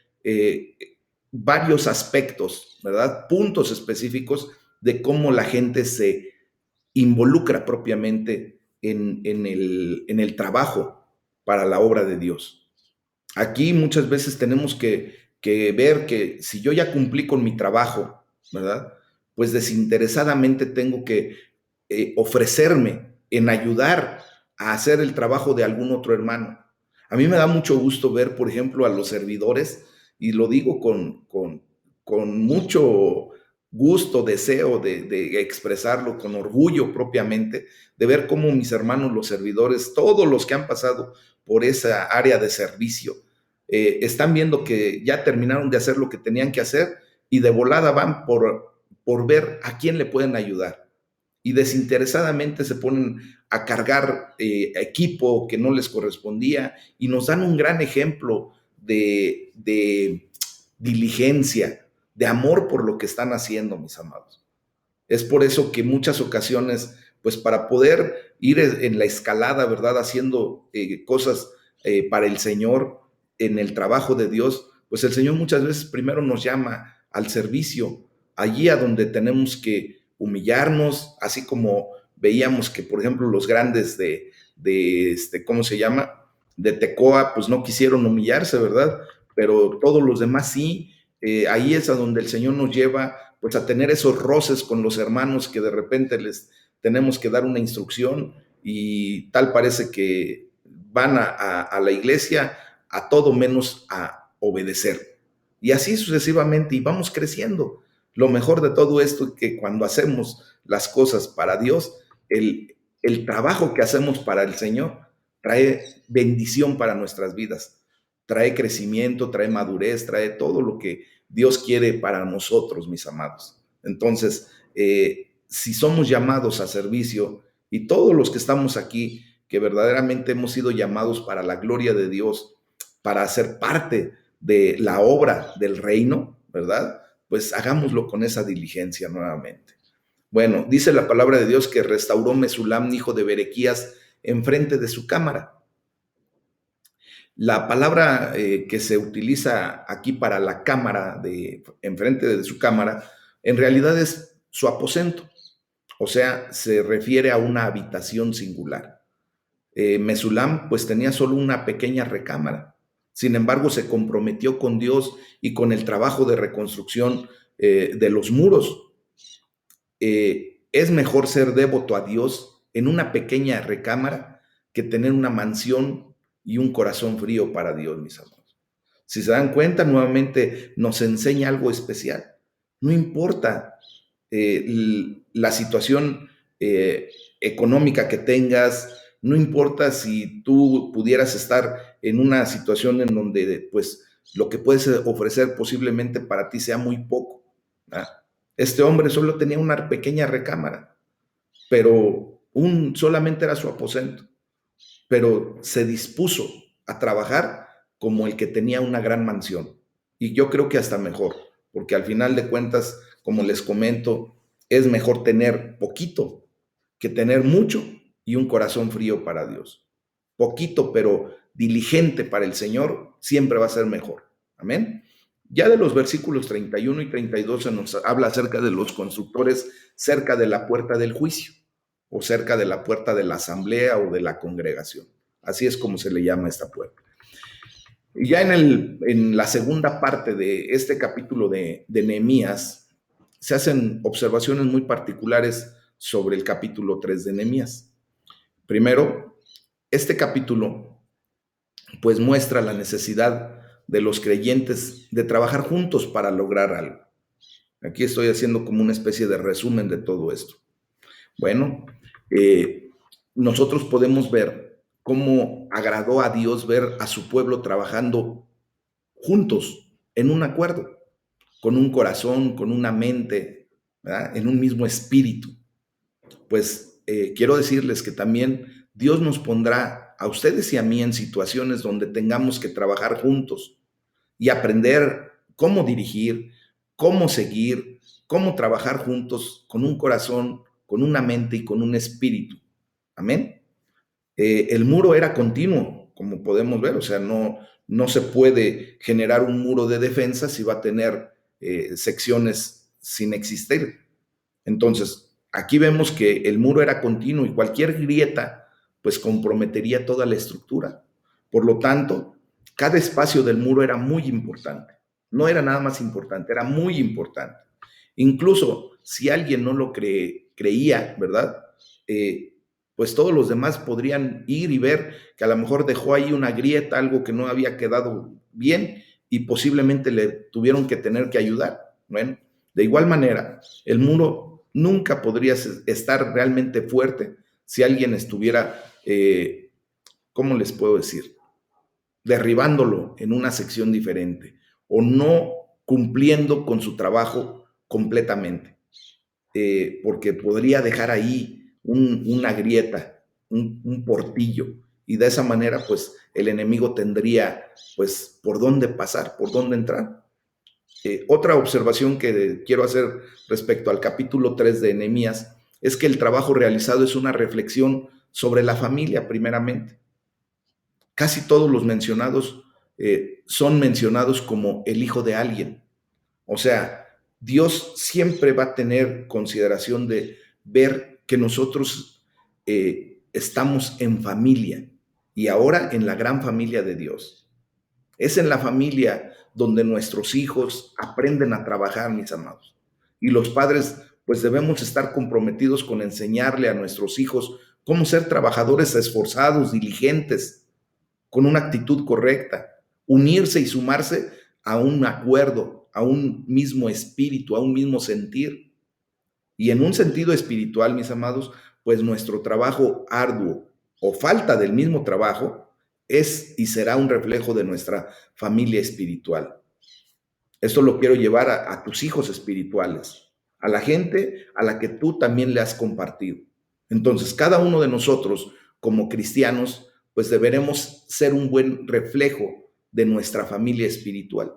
varios aspectos, ¿verdad? Puntos específicos de cómo la gente se involucra propiamente en el trabajo para la obra de Dios. Aquí muchas veces tenemos que ver que si yo ya cumplí con mi trabajo, ¿verdad? Pues desinteresadamente tengo que ofrecerme en ayudar a hacer el trabajo de algún otro hermano. A mí me da mucho gusto ver, por ejemplo, a los servidores, y lo digo con mucho gusto, deseo de expresarlo con orgullo propiamente, de ver cómo mis hermanos, los servidores, todos los que han pasado por esa área de servicio, están viendo que ya terminaron de hacer lo que tenían que hacer y de volada van por ver a quién le pueden ayudar. Y desinteresadamente se ponen a cargar equipo que no les correspondía y nos dan un gran ejemplo de diligencia, de amor por lo que están haciendo, mis amados. Es por eso que muchas ocasiones, pues para poder ir en la escalada, ¿verdad? Haciendo cosas para el Señor en el trabajo de Dios, pues el Señor muchas veces primero nos llama al servicio, allí a donde tenemos que humillarnos, así como veíamos que, por ejemplo, los grandes ¿cómo se llama? De Tecoa, pues no quisieron humillarse, ¿verdad? Pero todos los demás sí. Ahí es a donde el Señor nos lleva, pues a tener esos roces con los hermanos que de repente les tenemos que dar una instrucción y tal parece que van a la iglesia a todo menos a obedecer. Y así sucesivamente, y vamos creciendo. Lo mejor de todo esto es que cuando hacemos las cosas para Dios, el trabajo que hacemos para el Señor trae bendición para nuestras vidas, trae crecimiento, trae madurez, trae todo lo que Dios quiere para nosotros, mis amados. Entonces, si somos llamados a servicio, y todos los que estamos aquí, que verdaderamente hemos sido llamados para la gloria de Dios, para ser parte de la obra del reino, ¿verdad? Pues hagámoslo con esa diligencia nuevamente. Bueno, dice la palabra de Dios que restauró Mesulam, hijo de Berequías, enfrente de su cámara. La palabra que se utiliza aquí para la cámara, enfrente de su cámara, en realidad es su aposento. O sea, se refiere a una habitación singular. Mesulam pues tenía solo una pequeña recámara. Sin embargo, se comprometió con Dios y con el trabajo de reconstrucción de los muros. Es mejor ser devoto a Dios en una pequeña recámara que tener una mansión y un corazón frío para Dios, mis amados. Si se dan cuenta, nuevamente nos enseña algo especial. No importa la situación económica que tengas, no importa si tú pudieras estar en una situación en donde pues lo que puedes ofrecer posiblemente para ti sea muy poco. ¿Verdad? Este hombre solo tenía una pequeña recámara, pero solamente era su aposento, pero se dispuso a trabajar como el que tenía una gran mansión. Y yo creo que hasta mejor, porque al final de cuentas, como les comento, es mejor tener poquito que tener mucho y un corazón frío para Dios. Poquito, pero diligente para el Señor, siempre va a ser mejor. Amén. Ya de los versículos 31 y 32 se nos habla acerca de los constructores cerca de la puerta del juicio o cerca de la puerta de la asamblea o de la congregación. Así es como se le llama esta puerta. Y ya en la segunda parte de este capítulo de Nehemías se hacen observaciones muy particulares sobre el capítulo 3 de Nehemías. Primero, este capítulo pues muestra la necesidad de los creyentes de trabajar juntos para lograr algo. Aquí estoy haciendo como una especie de resumen de todo esto. Bueno, nosotros podemos ver cómo agradó a Dios ver a su pueblo trabajando juntos, en un acuerdo, con un corazón, con una mente, ¿verdad? En un mismo espíritu. Pues quiero decirles que también Dios nos pondrá a ustedes y a mí en situaciones donde tengamos que trabajar juntos y aprender cómo dirigir, cómo seguir, cómo trabajar juntos con un corazón, con una mente y con un espíritu. Amén. El muro era continuo, como podemos ver, o sea, no se puede generar un muro de defensa si va a tener secciones sin existir. Entonces, aquí vemos que el muro era continuo y cualquier grieta pues comprometería toda la estructura. Por lo tanto, cada espacio del muro era muy importante. No era nada más importante, era muy importante. Incluso si alguien no lo creía, ¿verdad? Pues todos los demás podrían ir y ver que a lo mejor dejó ahí una grieta, algo que no había quedado bien y posiblemente le tuvieron que tener que ayudar. Bueno, de igual manera, el muro nunca podría estar realmente fuerte si alguien estuviera, ¿cómo les puedo decir? Derribándolo en una sección diferente o no cumpliendo con su trabajo completamente, porque podría dejar ahí una grieta, un portillo, y de esa manera pues el enemigo tendría pues por dónde pasar, por dónde entrar. Otra observación que quiero hacer respecto al capítulo 3 de Nehemías es que el trabajo realizado es una reflexión sobre la familia primeramente. Casi todos los mencionados son mencionados como el hijo de alguien. O sea, Dios siempre va a tener consideración de ver que nosotros estamos en familia y ahora en la gran familia de Dios. Es en la familia donde nuestros hijos aprenden a trabajar, mis amados. Y los padres, pues debemos estar comprometidos con enseñarle a nuestros hijos cómo ser trabajadores esforzados, diligentes, con una actitud correcta, unirse y sumarse a un acuerdo, a un mismo espíritu, a un mismo sentir. Y en un sentido espiritual, mis amados, pues nuestro trabajo arduo o falta del mismo trabajo es y será un reflejo de nuestra familia espiritual. Esto lo quiero llevar a tus hijos espirituales. a la gente a la que tú también le has compartido. Entonces, cada uno de nosotros como cristianos, pues deberemos ser un buen reflejo de nuestra familia espiritual,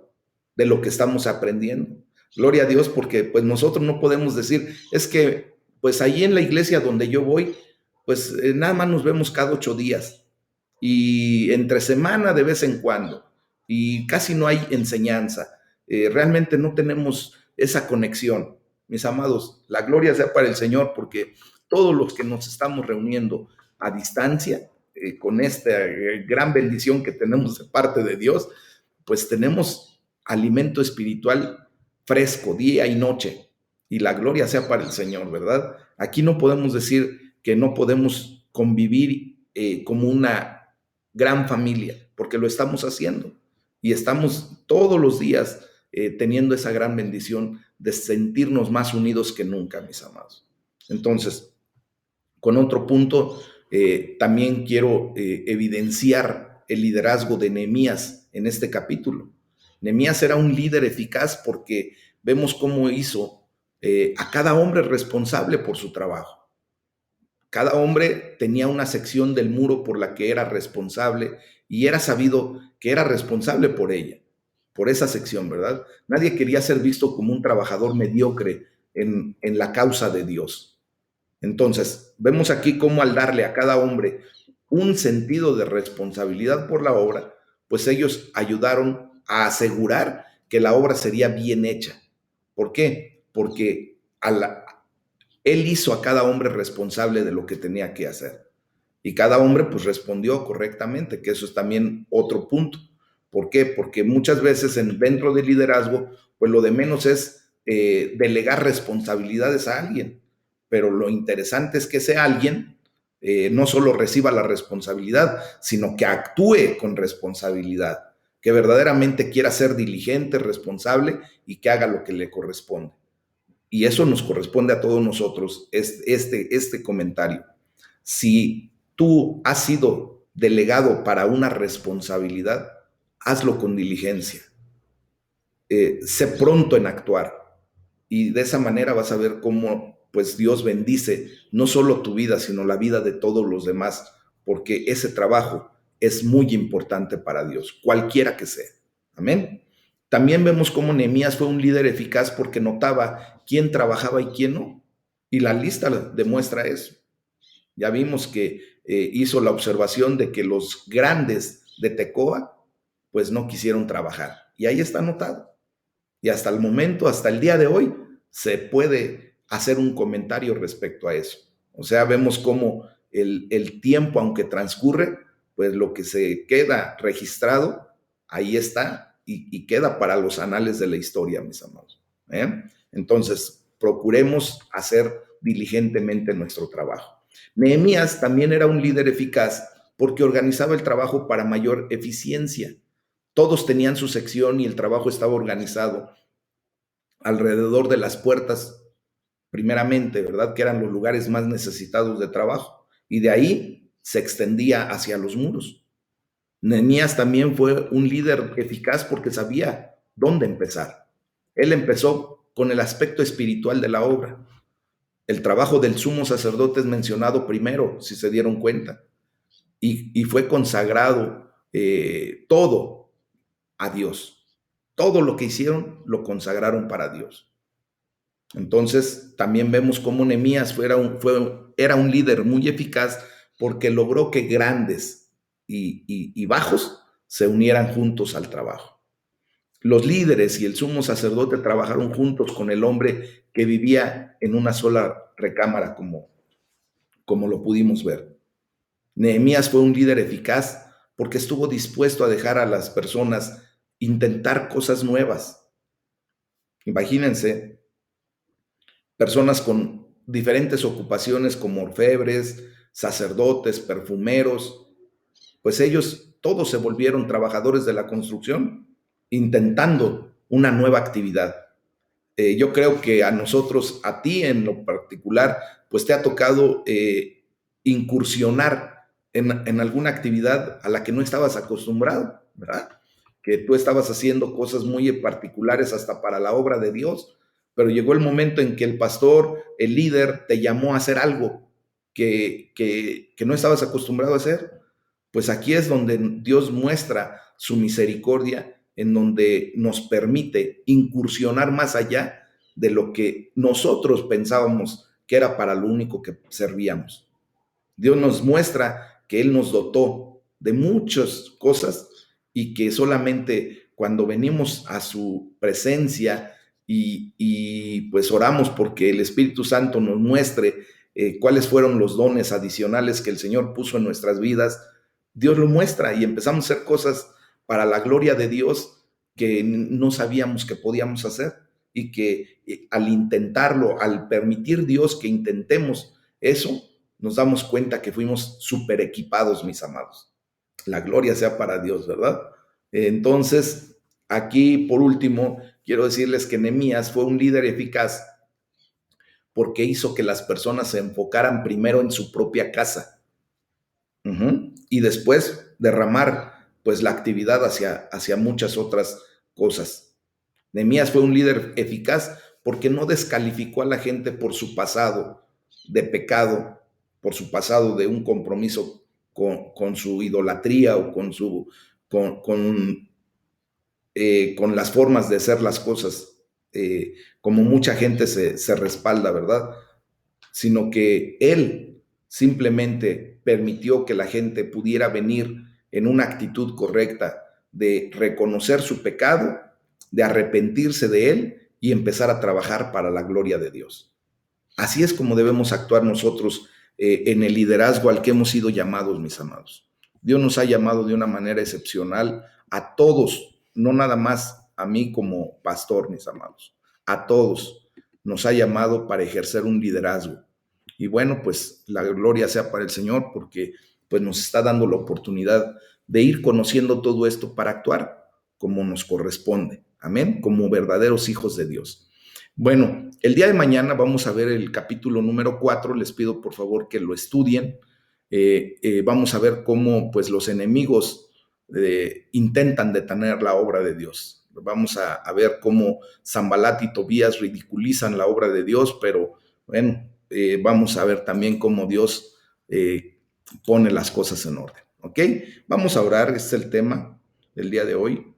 de lo que estamos aprendiendo. Gloria a Dios, porque pues nosotros no podemos decir, es que pues ahí en la iglesia donde yo voy, pues nada más nos vemos cada 8 días y entre semana de vez en cuando y casi no hay enseñanza. Realmente no tenemos esa conexión. Mis amados, la gloria sea para el Señor, porque todos los que nos estamos reuniendo a distancia, con esta gran bendición que tenemos de parte de Dios, pues tenemos alimento espiritual fresco día y noche, y la gloria sea para el Señor, ¿verdad? Aquí no podemos decir que no podemos convivir como una gran familia, porque lo estamos haciendo y estamos todos los días teniendo esa gran bendición de sentirnos más unidos que nunca, mis amados. Entonces, con otro punto, también quiero evidenciar el liderazgo de Nehemías en este capítulo. Nehemías era un líder eficaz porque vemos cómo hizo a cada hombre responsable por su trabajo. Cada hombre tenía una sección del muro por la que era responsable y era sabido que era responsable por ella, por esa sección, ¿verdad? Nadie quería ser visto como un trabajador mediocre en la causa de Dios. Entonces, vemos aquí cómo al darle a cada hombre un sentido de responsabilidad por la obra, pues ellos ayudaron a asegurar que la obra sería bien hecha. ¿Por qué? Porque él hizo a cada hombre responsable de lo que tenía que hacer. Y cada hombre pues respondió correctamente, que eso es también otro punto. ¿Por qué? Porque muchas veces dentro del liderazgo, pues lo de menos es delegar responsabilidades a alguien. Pero lo interesante es que ese alguien no solo reciba la responsabilidad, sino que actúe con responsabilidad, que verdaderamente quiera ser diligente, responsable y que haga lo que le corresponde. Y eso nos corresponde a todos nosotros, este comentario. Si tú has sido delegado para una responsabilidad, hazlo con diligencia. Sé pronto en actuar. Y de esa manera vas a ver cómo pues Dios bendice no solo tu vida, sino la vida de todos los demás, porque ese trabajo es muy importante para Dios, cualquiera que sea. Amén. También vemos cómo Nehemías fue un líder eficaz porque notaba quién trabajaba y quién no. Y la lista demuestra eso. Ya vimos que hizo la observación de que los grandes de Tecoa pues no quisieron trabajar. Y ahí está anotado. Y hasta el momento, hasta el día de hoy, se puede hacer un comentario respecto a eso. O sea, vemos cómo el tiempo, aunque transcurre, pues lo que se queda registrado, ahí está y queda para los anales de la historia, mis amados. Entonces, procuremos hacer diligentemente nuestro trabajo. Nehemías también era un líder eficaz porque organizaba el trabajo para mayor eficiencia. Todos tenían su sección y el trabajo estaba organizado alrededor de las puertas, primeramente, ¿verdad? Que eran los lugares más necesitados de trabajo. Y de ahí se extendía hacia los muros. Nehemías también fue un líder eficaz porque sabía dónde empezar. Él empezó con el aspecto espiritual de la obra. El trabajo del sumo sacerdote es mencionado primero, si se dieron cuenta, y fue consagrado todo a Dios. Todo lo que hicieron lo consagraron para Dios. Entonces, también vemos cómo Nehemías era un líder muy eficaz porque logró que grandes y bajos se unieran juntos al trabajo. Los líderes y el sumo sacerdote trabajaron juntos con el hombre que vivía en una sola recámara, como lo pudimos ver. Nehemías fue un líder eficaz porque estuvo dispuesto a dejar a las personas intentar cosas nuevas. Imagínense, personas con diferentes ocupaciones como orfebres, sacerdotes, perfumeros, pues ellos todos se volvieron trabajadores de la construcción, intentando una nueva actividad. Yo creo que a nosotros, a ti en lo particular, pues te ha tocado incursionar en alguna actividad a la que no estabas acostumbrado, ¿verdad? Que tú estabas haciendo cosas muy particulares hasta para la obra de Dios, pero llegó el momento en que el pastor, el líder, te llamó a hacer algo que no estabas acostumbrado a hacer. Pues aquí es donde Dios muestra su misericordia, en donde nos permite incursionar más allá de lo que nosotros pensábamos que era para lo único que servíamos. Dios nos muestra que Él nos dotó de muchas cosas y que solamente cuando venimos a su presencia pues oramos porque el Espíritu Santo nos muestre cuáles fueron los dones adicionales que el Señor puso en nuestras vidas, Dios lo muestra y empezamos a hacer cosas para la gloria de Dios que no sabíamos que podíamos hacer y que al intentarlo, al permitir Dios que intentemos eso, nos damos cuenta que fuimos super equipados, mis amados. La gloria sea para Dios, ¿verdad? Entonces, aquí por último, quiero decirles que Nehemías fue un líder eficaz porque hizo que las personas se enfocaran primero en su propia casa y después derramar pues la actividad hacia muchas otras cosas. Nehemías fue un líder eficaz porque no descalificó a la gente por su pasado de pecado, por su pasado de un compromiso con su idolatría o con las formas de hacer las cosas, como mucha gente se respalda, ¿verdad? Sino que él simplemente permitió que la gente pudiera venir en una actitud correcta de reconocer su pecado, de arrepentirse de él y empezar a trabajar para la gloria de Dios. Así es como debemos actuar nosotros en el liderazgo al que hemos sido llamados, mis amados. Dios nos ha llamado de una manera excepcional a todos, no nada más a mí como pastor, mis amados, a todos nos ha llamado para ejercer un liderazgo. Y bueno, pues la gloria sea para el Señor porque pues nos está dando la oportunidad de ir conociendo todo esto para actuar como nos corresponde. Amén, como verdaderos hijos de Dios. Bueno, el día de mañana vamos a ver el capítulo número 4. Les pido por favor que lo estudien. Vamos a ver cómo pues los enemigos intentan detener la obra de Dios. Vamos a ver cómo Sanbalat y Tobías ridiculizan la obra de Dios, pero bueno, vamos a ver también cómo Dios pone las cosas en orden. ¿Ok? Vamos a orar, este es el tema del día de hoy.